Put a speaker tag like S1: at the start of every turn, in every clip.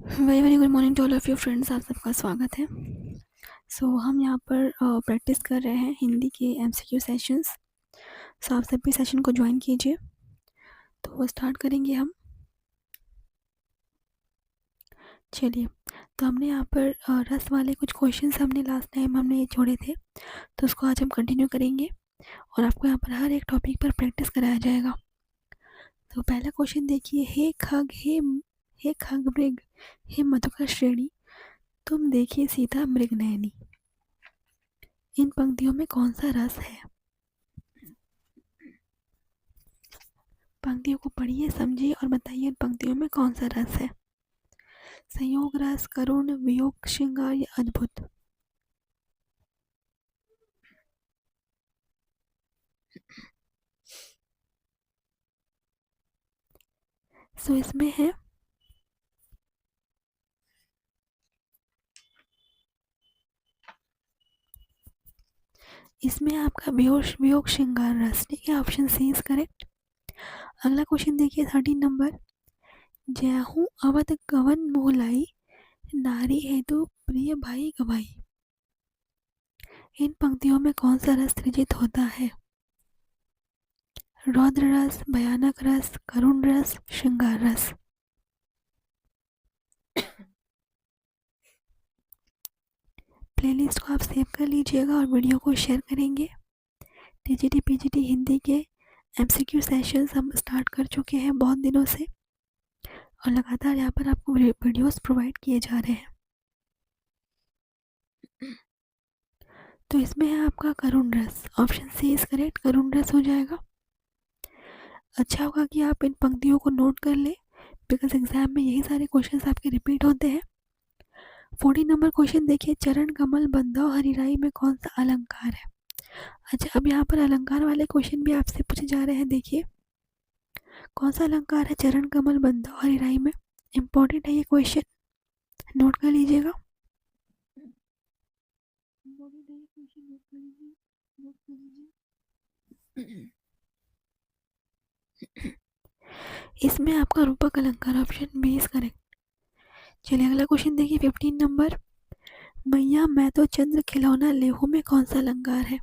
S1: Very very good morning to all of you friends. आप सबका स्वागत है। हम यहाँ पर प्रैक्टिस कर रहे हैं हिंदी के एमसीक्यू सेशंस। आप सब भी सेशन को ज्वाइन कीजिए। तो वो स्टार्ट करेंगे हम। चलिए, तो हमने यहाँ पर रस वाले कुछ क्वेश्चंस हमने लास्ट टाइम हमने ये छोड़े थे, तो उसको आज हम कंटिन्यू करेंगे और आपको यहाँ पर हर एक टॉपिक पर प्रैक्टिस कराया जाएगा। तो पहला क्वेश्चन देखिए, हे खग मृग, हे मधुकर श्रेणी, तुम देखिए सीता मृग नयनी। इन पंक्तियों में कौन सा रस है? पंक्तियों को पढ़िए, समझिए और बताइए इन पंक्तियों में कौन सा रस है। संयोग रस, करुण, वियोग, श्रृंगार या अद्भुत? इसमें है इसमें आपका वियोग श्रृंगार रस। ठीक है, ऑप्शन सी इज करेक्ट। अगला क्वेश्चन देखिए 13 नंबर। जयहू अवध कवन मोहलाई, नारी हेतु प्रिय भाई गवाई। इन पंक्तियों में कौन सा रस सृजित होता है? रौद्र रस, भयानक रस, करुण रस, श्रृंगार रस? प्लेलिस्ट को आप सेव कर लीजिएगा और वीडियो को शेयर करेंगे। टीजीटी पीजीटी हिंदी के एमसीक्यू सेशंस हम स्टार्ट कर चुके हैं बहुत दिनों से और लगातार यहाँ पर आपको वीडियोस प्रोवाइड किए जा रहे हैं। तो इसमें है आपका करुण रस। ऑप्शन सी इज करेक्ट, करुण रस हो जाएगा। अच्छा होगा कि आप इन पंक्तियों को नोट कर लें, बिकॉज एग्जाम में यही सारे क्वेश्चंस आपके रिपीट होते हैं। 14 नंबर क्वेश्चन देखिए, चरण कमल बंधव हरिराई में कौन सा अलंकार है? अच्छा, अब यहाँ पर अलंकार वाले क्वेश्चन भी आपसे पूछे जा रहे हैं। देखिए, कौन सा अलंकार है चरण कमल बंधव हरिराई में? इंपॉर्टेंट है ये क्वेश्चन, नोट कर लीजिएगा। इसमें आपका रूपक अलंकार, ऑप्शन बी इज करेक्ट। चलिए अगला क्वेश्चन देखिए 15 नंबर। मैया मैं तो चंद्र खिलौना लेहू में कौन सा अलंकार है?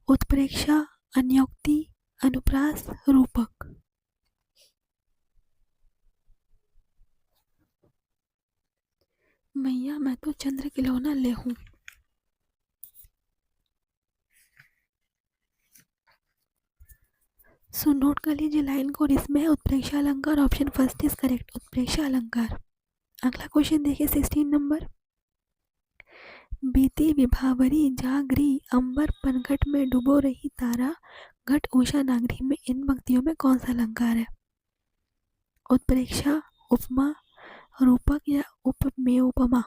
S1: उत्प्रेक्षा, अन्योक्ति, अनुप्रास, रूपक? मैया मैं तो चंद्र खिलौना लेहू। नोट कर लीजिए लाइन को। इसमें है उत्प्रेक्षा अलंकार, ऑप्शन फर्स्ट इज करेक्ट, उत्प्रेक्षा अलंकार। अगला क्वेश्चन देखिए 16 नंबर। बीती विभावरी जागरी, अंबर पनघट में डूबो रही तारा, घट उषा नागरी में इन पंक्तियों में कौन सा अलंकार है? उत्प्रेक्षा, उपमा, रूपक या उपमेय उपमा?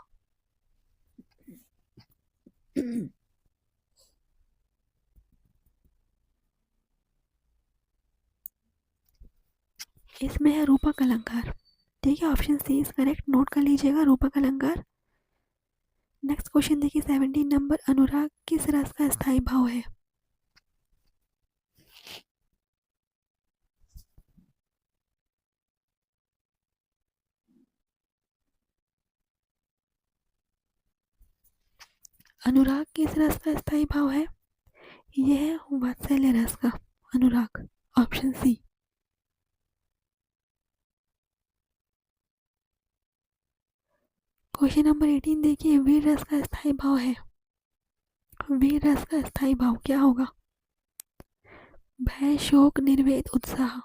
S1: इसमें है रूपक अलंकार। ठीक है, option C is correct, note कर लीजिएगा रूपक अलंकार। नेक्स्ट क्वेश्चन देखिए 17 नंबर। अनुराग किस रस का स्थायी भाव है? अनुराग किस रस का स्थायी भाव है? यह है वात्सल्य रस का अनुराग, ऑप्शन सी। क्वेश्चन नंबर 18 देखिए, वीर रस का स्थायी भाव है। वीर रस का स्थायी भाव क्या होगा? भय, शोक, निर्वेद, उत्साह?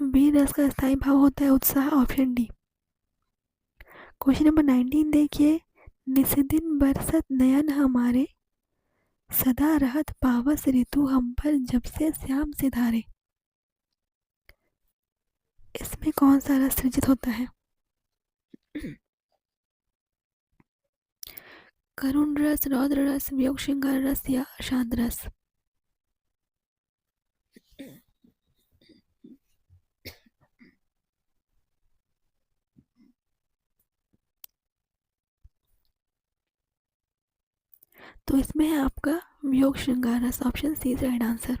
S1: वीर रस का स्थायी भाव होता है उत्साह, ऑप्शन डी। क्वेश्चन नंबर 19 देखिए, निस्दिन बरसत नयन हमारे, सदा रहत पावस ऋतु हम पर, जब से श्याम सिधारे। इसमें कौन सा रस सृजित होता है? करुण रस, रौद्र रस, वियोग श्रृंगार रस या शांत रस? तो इसमें है आपका वियोग श्रृंगार रस, option C is right answer.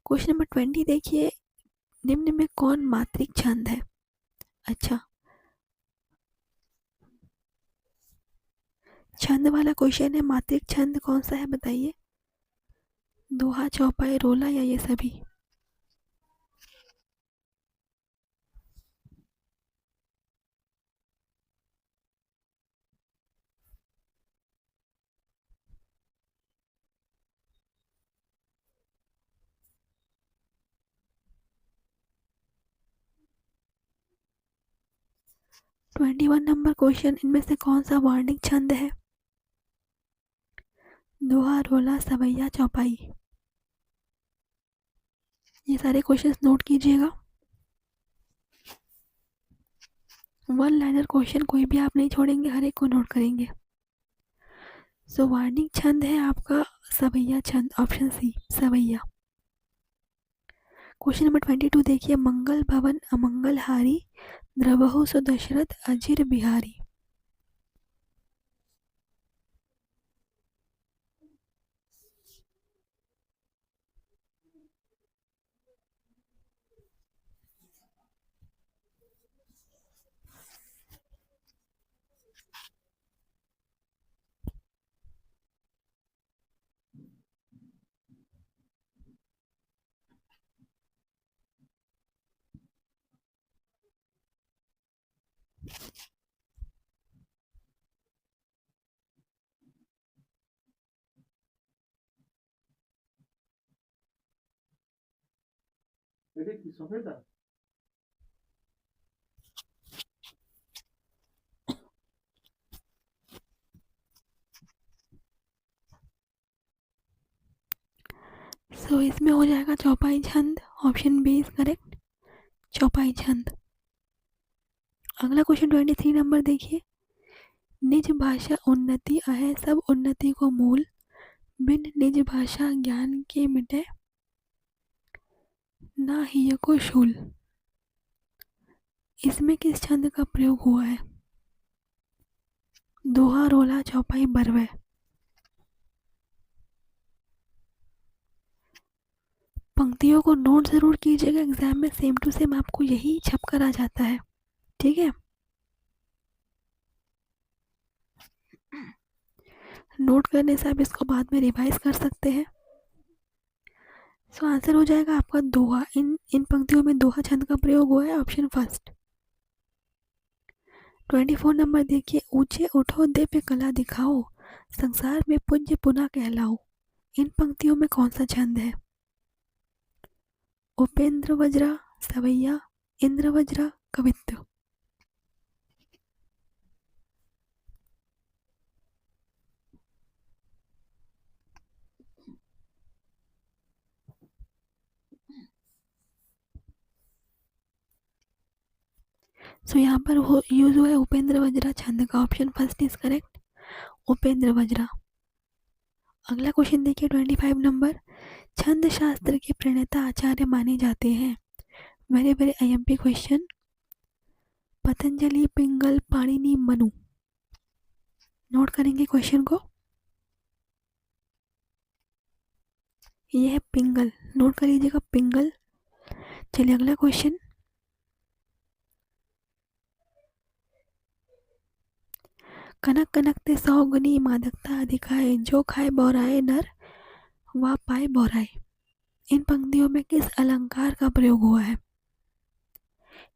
S1: Question number 20 देखिए, निम्न में कौन मात्रिक छंद है? अच्छा, छंद वाला क्वेश्चन है। मात्रिक छंद कौन सा है बताइए? दोहा, चौपाई, रोला या ये सभी? ट्वेंटी वन नंबर क्वेश्चन, इनमें से कौन सा वार्णिक छंद है? दोहा, रोला, सवैया, चौपाई? ये सारे क्वेश्चंस नोट कीजिएगा। वन लाइनर क्वेश्चन कोई भी आप नहीं छोड़ेंगे, हर एक को नोट करेंगे। सो वार्णिक छंद है आपका सवैया छंद, ऑप्शन सी सवैया। क्वेश्चन नंबर 22 देखिए, मंगल भवन अमंगल हारी, द्रवहु सो दशरथ अजिर बिहारी? सो इसमें हो जाएगा चौपाई छंद, ऑप्शन बी इज करेक्ट, चौपाई छंद। अगला क्वेश्चन 23 नंबर देखिए, निज भाषा उन्नति अहे सब उन्नति को मूल, बिन निज भाषा ज्ञान के मिटे ना ही को शूल? इसमें किस छंद का प्रयोग हुआ है? दोहा, रोला, चौपाई, बरवे? पंक्तियों को नोट जरूर कीजिएगा, एग्जाम में सेम टू सेम आपको यही छप कर आ जाता है, ठीक है? नोट करने से आप इसको बाद में रिवाइज कर सकते हैं। सो आंसर हो जाएगा आपका दोहा। इन पंक्तियों में दोहा छंद का प्रयोग हुआ है, ऑप्शन फर्स्ट। 24 नंबर देखिए, ऊंचे उठो दिव्य कला दिखाओ, संसार में पूज्य पुनः कहलाओ? इन पंक्तियों में कौन सा छंद है? उपेंद्र वज्रा, सवैया, इंद्र वज्रा, कवित्व? सो यहाँ पर यूज हुआ है उपेंद्र वज्रा छंद का, option first is correct, Upendra Vajra. अगला क्वेश्चन देखिए 25 नंबर, छंद शास्त्र के प्रणेता आचार्य माने जाते हैं? Very very IMP question. Patanjali, पिंगल, पाणिनि, मनु? नोट करेंगे क्वेश्चन को। ये है पिंगल, नोट कर लीजिएगा पिंगल। चलिए अगला क्वेश्चन, कनक कनकते 100 गुनी मादकता अधिकाए, जो खाए बौराए नर वह पाए बौराए? इन पंक्तियों में किस अलंकार का प्रयोग हुआ है?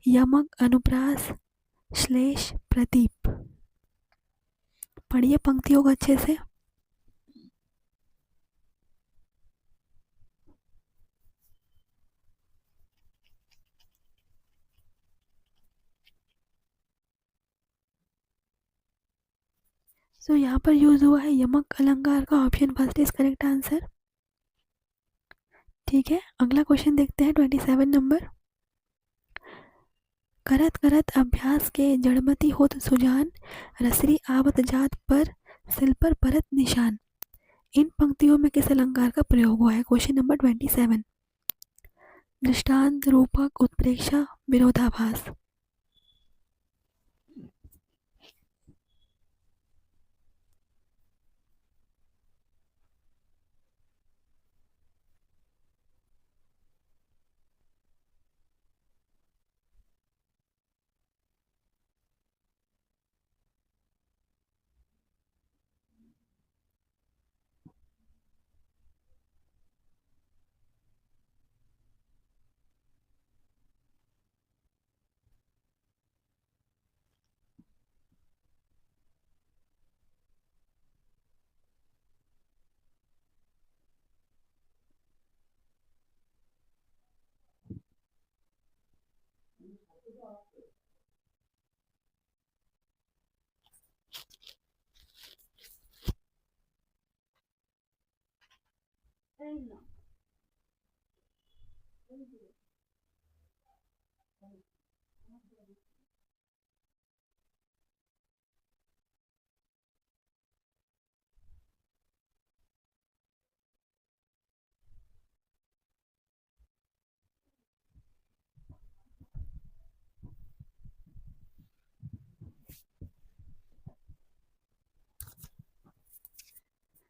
S1: यमक, अनुप्रास, श्लेष, प्रतीप? पढ़िए पंक्तियों को अच्छे से। सो यहाँ पर यूज हुआ है यमक अलंकार का, option first is correct answer, ठीक है? अगला क्वेश्चन देखते हैं 27 नंबर, करत करत अभ्यास के जड़मति होत सुजान, रसरी आवत जात पर सिल पर परत निशान? इन पंक्तियों में किस अलंकार का प्रयोग हुआ है? Question number 27। दृष्टांत, रूपक, उत्प्रेक्षा, विरोधाभास?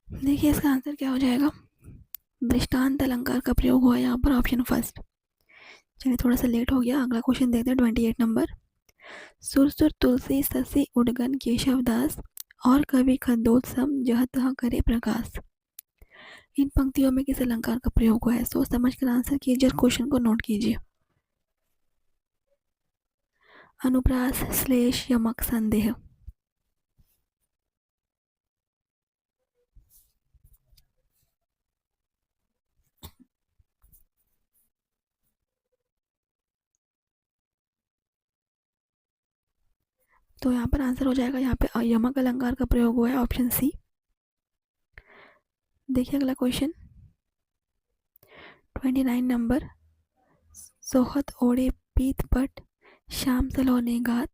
S1: देखिए इसका आंसर क्या हो जाएगा। दृष्टांत अलंकार का प्रयोग हुआ यहाँ पर, ऑप्शन फर्स्ट। चलिए थोड़ा सा लेट हो गया, अगला क्वेश्चन देखते हैं 28 नंबर। सुर सुर तुलसी ससी उडगन केशव दास, और कवि खदोत्सम जह तह करे प्रकाश। इन पंक्तियों में किस अलंकार का प्रयोग हुआ है? सोच समझ कर आंसर कीजिए, क्वेश्चन को नोट कीजिए। अनुप्रास, श्लेष, यमक, संदेह। तो यहाँ पर आंसर हो जाएगा, यहाँ पे यमक अलंकार का प्रयोग हुआ है, ऑप्शन सी। देखिए अगला क्वेश्चन 29 नंबर। सोहत ओढ़े पीत पट, श्याम सलोने गात,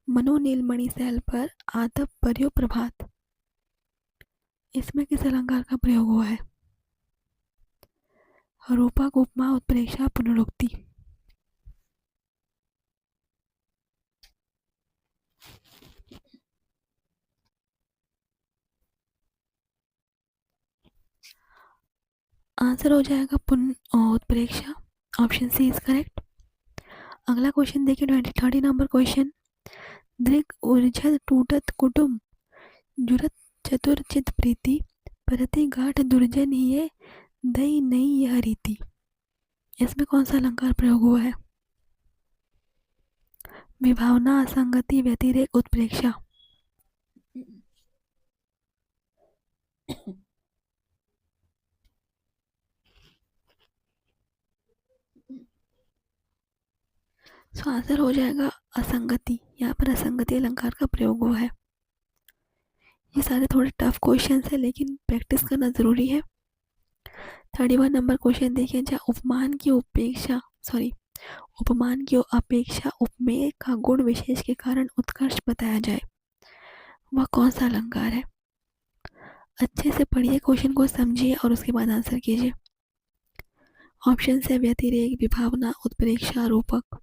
S1: मनो नीलमणि सैल पर, आतप पर्यो प्रभात। इसमें किस अलंकार का प्रयोग हुआ है? रूपक, उपमा, उत्प्रेक्षा, पुनरुक्ति। आंसर हो जाएगा उत्प्रेक्षा, ऑप्शन सी इज करेक्ट। अगला क्वेश्चन देखिए 30 नंबर क्वेश्चन। दृग ऊर्जत टूटत कुटुम, जुरत चतुर चित प्रीति, परति गाठ दुर्जन ही दई नई यह रीति। इसमें कौन सा अलंकार प्रयोग हुआ है? विभावना, असंगति, व्यतिरेक, उत्प्रेक्षा। सो आंसर हो जाएगा असंगति। यहाँ पर असंगति अलंकार का प्रयोग हुआ है। ये सारे थोड़े टफ क्वेश्चन है, लेकिन प्रैक्टिस करना जरूरी है। 31 नंबर क्वेश्चन देखिए, जहाँ उपमान की अपेक्षा उपमेय का गुण विशेष के कारण उत्कर्ष बताया जाए, वह कौन सा अलंकार है? अच्छे से पढ़िए, क्वेश्चन को समझिए और उसके बाद आंसर कीजिए। ऑप्शन है व्यतिरेक, विभावना, उत्प्रेक्षा, रूपक।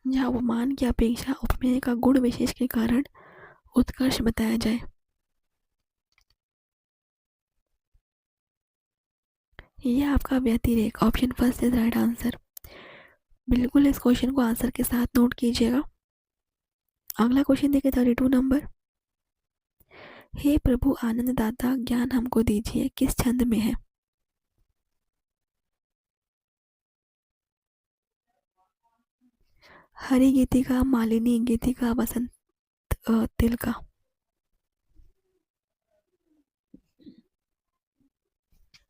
S1: जहाँ उपमान की अपेक्षा उपमेय का गुण विशेष के कारण उत्कर्ष बताया जाए। ये आपका व्यतिरेक, option first is right answer. बिल्कुल इस क्वेश्चन को आंसर के साथ नोट कीजिएगा। अगला क्वेश्चन देखिए 32 नंबर। हे प्रभु आनंद दाता ज्ञान हमको दीजिए, किस छंद में है? हरि गीतिका, मालिनी गीतिका, वसंत तिलका।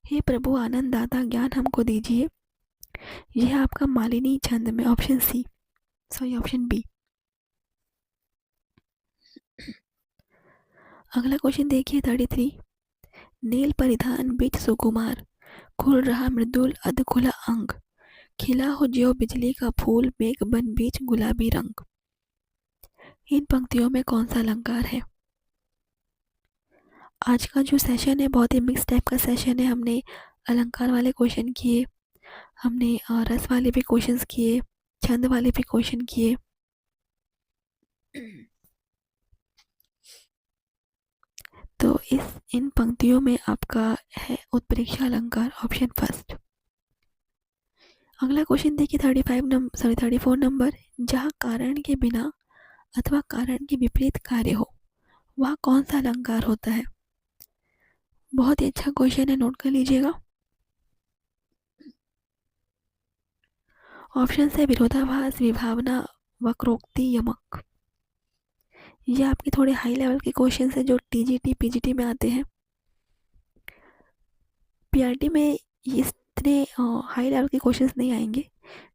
S1: हे प्रभु आनंद दाता ज्ञान हमको दीजिए, यह आपका मालिनी छंद में, option C, sorry option B. अगला क्वेश्चन देखिए 33। नील परिधान बीच सुकुमार, खुल रहा मृदुल अध खुला अंग, खिला हो ज्यो बिजली का फूल, मेघ बन बीच गुलाबी रंग। इन पंक्तियों में कौन सा अलंकार है? आज का जो सेशन है बहुत ही मिक्स टाइप का सेशन है। हमने अलंकार वाले क्वेश्चन किए, हमने रस वाले भी क्वेश्चंस किए, छंद वाले भी क्वेश्चन किए। तो इन पंक्तियों में आपका है उत्प्रेक्षा अलंकार, ऑप्शन फर्स्ट। अगला क्वेश्चन देखिए 34 नंबर। जहाँ कारण के बिना अथवा कारण के विपरीत कार्य हो, वह कौन सा अलंकार होता है? बहुत ही अच्छा क्वेश्चन है, नोट कर लीजिएगा। ऑप्शन है विरोधाभास, विभावना, वक्रोक्ति, यमक। ये आपके थोड़े हाई लेवल के क्वेश्चन है जो टीजीटी पीजीटी में आते हैं। पीआरटी में इस इतने हाई लेवल के क्वेश्चंस नहीं आएंगे।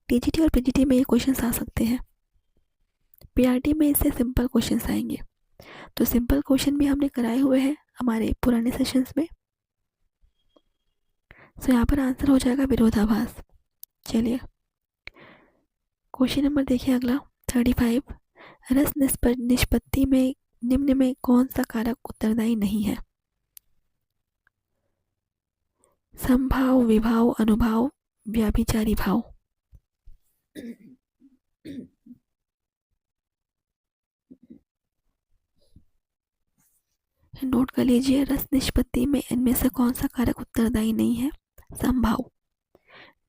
S1: टीजीटी और पीजीटी में ये क्वेश्चंस आ सकते हैं, पीआरटी में इससे सिंपल क्वेश्चंस आएंगे। तो सिंपल क्वेश्चन भी हमने कराए हुए हैं हमारे पुराने सेशंस में। सो यहाँ पर आंसर हो जाएगा विरोधाभास। चलिए क्वेश्चन नंबर देखिए अगला 35। रस निष्पत्ति में निम्न में कौन सा कारक उत्तरदायी नहीं है? समभाव, विभाव, अनुभाव, व्याभिचारी भाव। नोट कर लीजिए, रस निष्पत्ति में इनमें से कौन सा कारक उत्तरदायी नहीं है? समभाव।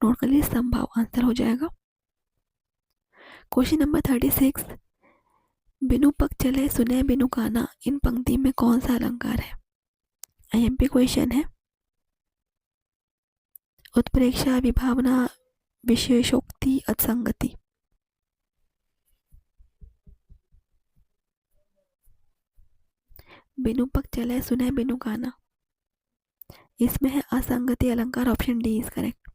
S1: नोट कर लीजिए, समभाव आंसर हो जाएगा। Question number 36। बिनु पक चले सुने बिनु काना, इन पंक्ति में कौन सा अलंकार है? आईएमपी क्वेश्चन है। उत्प्रेक्षा, विभावना, विशेषोक्ति, असंगति। बिनु पक चले सुने बिनु काना, इसमें है असंगति अलंकार। Option D is correct.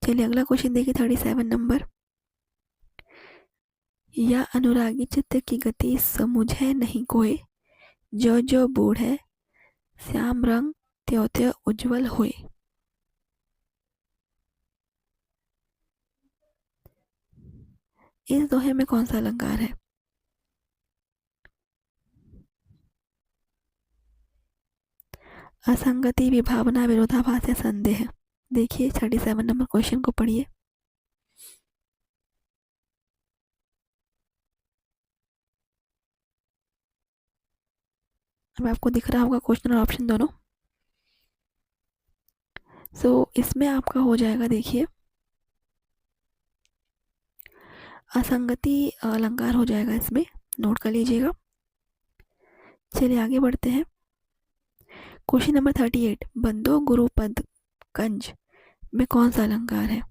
S1: चलिए अगला क्वेश्चन देखिए 37 नंबर। या अनुरागी चित्त की गति समुझे नहीं कोय, जो जो बूढ़ है श्याम रंग त्यों त्यों उज्जवल होए। इस दोहे में कौन सा अलंकार है? असंगति, विभावना, विरोधाभास या संदेह। देखिए 37 नंबर क्वेश्चन को पढ़िए। अब आपको दिख रहा होगा क्वेश्चन और ऑप्शन दोनों। सो इसमें आपका हो जाएगा, देखिए असंगति अलंकार हो जाएगा इसमें, नोट कर लीजिएगा। चलिए आगे बढ़ते हैं। Question number 38। बंदो गुरुपद कंज में कौन सा अलंकार है?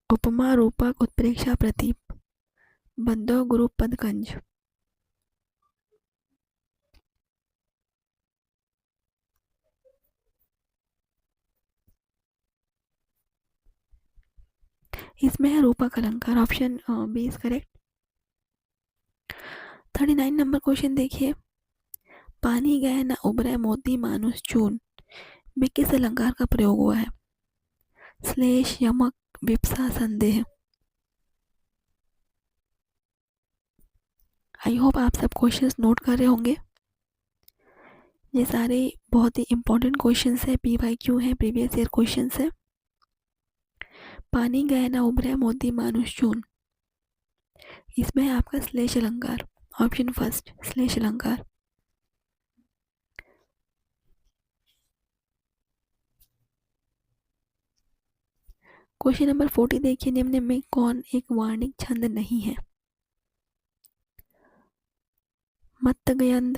S1: उपमा, रूपक, उत्प्रेक्षा, प्रतीप। बंदो गुरुपद कंज। इसमें है रूपक अलंकार। Option B is correct. 39 नंबर क्वेश्चन देखिए। पानी गए न उबरे मोती मानुष चून में किस अलंकार का प्रयोग हुआ है? श्लेष, यमक, विप्सा, संदेह। आई होप आप सब क्वेश्चंस नोट कर रहे होंगे। ये सारे बहुत ही इंपॉर्टेंट क्वेश्चंस है, पीवाईक्यू है, प्रीवियस ईयर क्वेश्चंस है। पानी गए न उबरे मोती मानुष चून, इसमें है आपका श्लेष अलंकार। ऑप्शन फर्स्ट श्लेष अलंकार। क्वेश्चन नंबर 40 देखिए। निम्न में कौन एक वार्णिक छंद नहीं है? मत्तगयंद,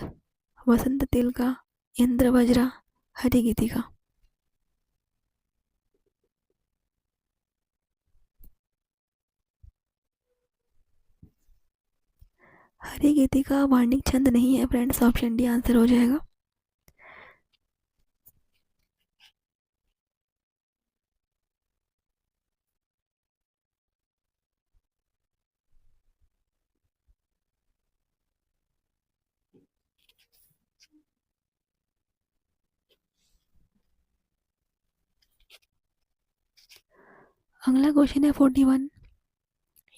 S1: वसंत तिलका, इंद्र वज्रा, हरिगीतिका। हरिगीतिका वार्णिक छंद नहीं है फ्रेंड्स। ऑप्शन डी आंसर हो जाएगा। अगला क्वेश्चन है 41।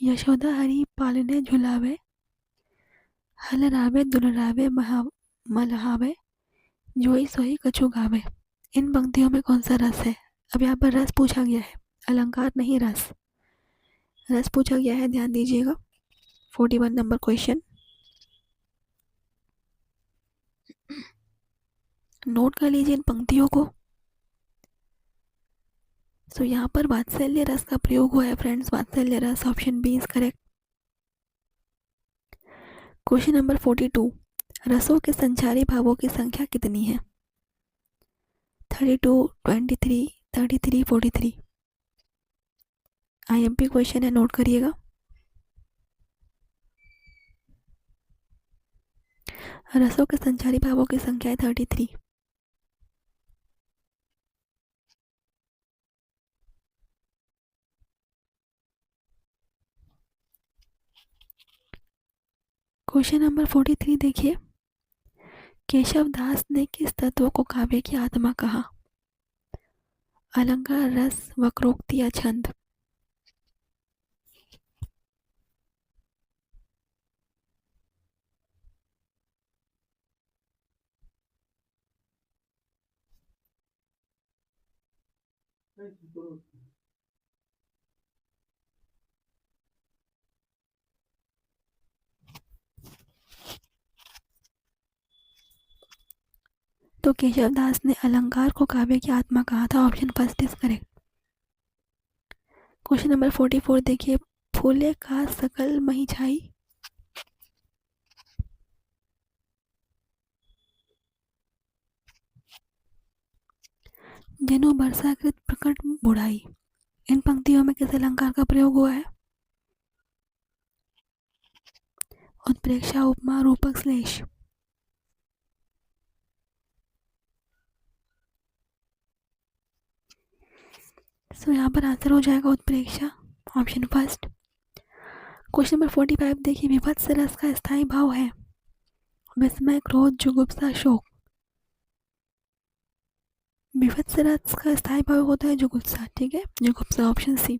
S1: यशोदा हरि पालने झुलावे, हलरावे दुलरावे मलहावे, जोई सोई कछु गावे। इन पंक्तियों में कौन सा रस है? अब यहाँ पर रस पूछा गया है, अलंकार नहीं, रस रस पूछा गया है, ध्यान दीजिएगा। 41 नंबर क्वेश्चन नोट कर लीजिए इन पंक्तियों को। सो यहाँ पर वात्सल्य रस का प्रयोग हुआ है फ्रेंड्स, वात्सल्य रस। Option B is correct. Question number 42। रसों के संचारी भावों की संख्या कितनी है? 32, 23, 33, 43। आईएमपी क्वेश्चन है, नोट करिएगा। रसों के संचारी भावों की संख्या है 33। क्वेश्चन नंबर 43 देखिए, केशव दास ने किस तत्व को काव्य की आत्मा कहा? अलंकार, रस, वक्रोक्ति या छंद? तो केशव दास ने अलंकार को काव्य की आत्मा कहा था, option first is correct. Question number 44 देखिए, फूले का सकल मही छाई, जनो बरसाकृत प्रकट बुढ़ाई, इन पंक्तियों में किस अलंकार का प्रयोग हुआ है? उत्प्रेक्षा, उपमा, रूपक, श्लेष? सो यहाँ पर आंसर हो जाएगा उत्प्रेक्षा, ऑप्शन फर्स्ट। क्वेश्चन नंबर 45 देखिए, विभत्स रस का स्थायी भाव है विस्मय, क्रोध, जुगुप्सा, शोक। विभत्स रस का स्थायी भाव होता है जुगुप्सा, ठीक है, जुगुप्सा, ऑप्शन सी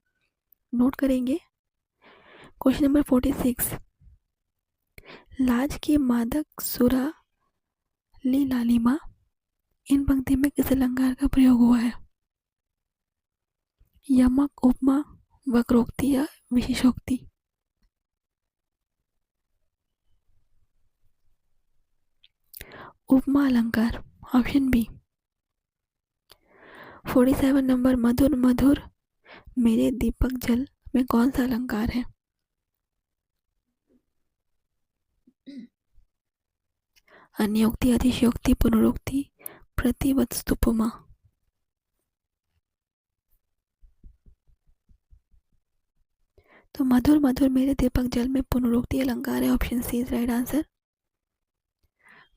S1: नोट करेंगे। क्वेश्चन नंबर 46, लाज की मादक सुरा ली लालिमा, इन पंक्ति में किस अलंकार का प्रयोग हुआ है? यमक, उपमा, वक्रोक्ति या विशेषोक्ति? उपमा अलंकार, ऑप्शन बी। 47 नंबर, मधुर मधुर मेरे दीपक जल में कौन सा अलंकार है? अन्योक्ति, अतिशयोक्ति, पुनरोक्ति, प्रतिवत्स्तुपमा? तो मधुर मधुर मेरे दीपक जल में पुनरोक्ति अलंकार है, option C is right answer.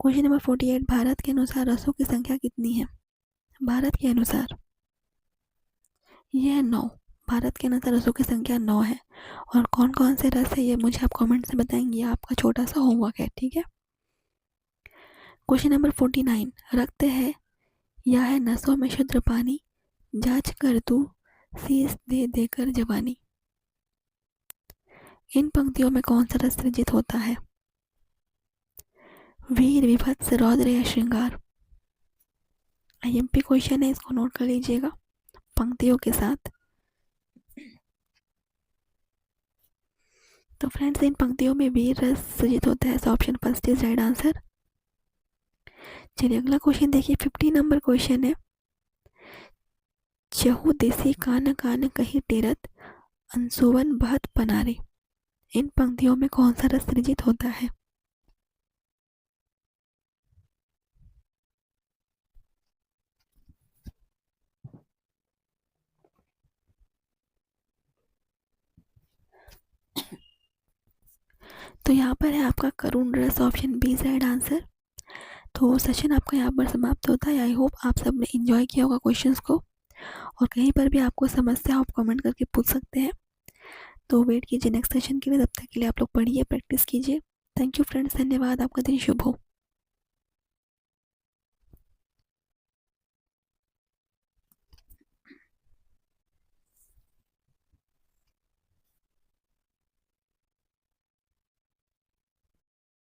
S1: Question number 48, Bharat के अनुसार रसों की संख्या कितनी है? भारत के अनुसार ये है 9। भारत के अनुसार रसों की संख्या 9 है, और कौन कौन से रस है ये मुझे आप कमेंट से बताएंगे, आपका छोटा सा होमवर्क है, ठीक है। क्वेश्चन नंबर 49, रक्त है या है नसों में शुद्ध पानी, जांच कर तू शीश दे देकर जवानी, इन पंक्तियों में कौन सा रस सृजित होता है? वीर, विभत्स, रौद्र या श्रृंगार? आईएमपी क्वेश्चन है, इसको नोट कर लीजिएगा पंक्तियों के साथ। तो फ्रेंड्स, इन पंक्तियों में वीर रस सृजित होता है, option first is right answer. चलिए अगला क्वेश्चन देखिए, 50 नंबर क्वेश्चन है, चहु देसी कान कान कही टेरत अंशुवन बहत पनारे, इन पंक्तियों में कौन सा रस सृजित होता है? तो यहाँ पर है आपका करुण रस, option B is right answer. तो सेशन आपका यहाँ पर समाप्त होता है। आई होप आप सब ने इंजॉय किया होगा क्वेश्चंस को, और कहीं पर भी आपको समस्या आप कमेंट करके पूछ सकते हैं। तो वेट कीजिए नेक्स्ट सेशन के लिए, तब तक के लिए आप लोग पढ़िए, प्रैक्टिस कीजिए। थैंक यू फ्रेंड्स, धन्यवाद, आपका दिन शुभ हो।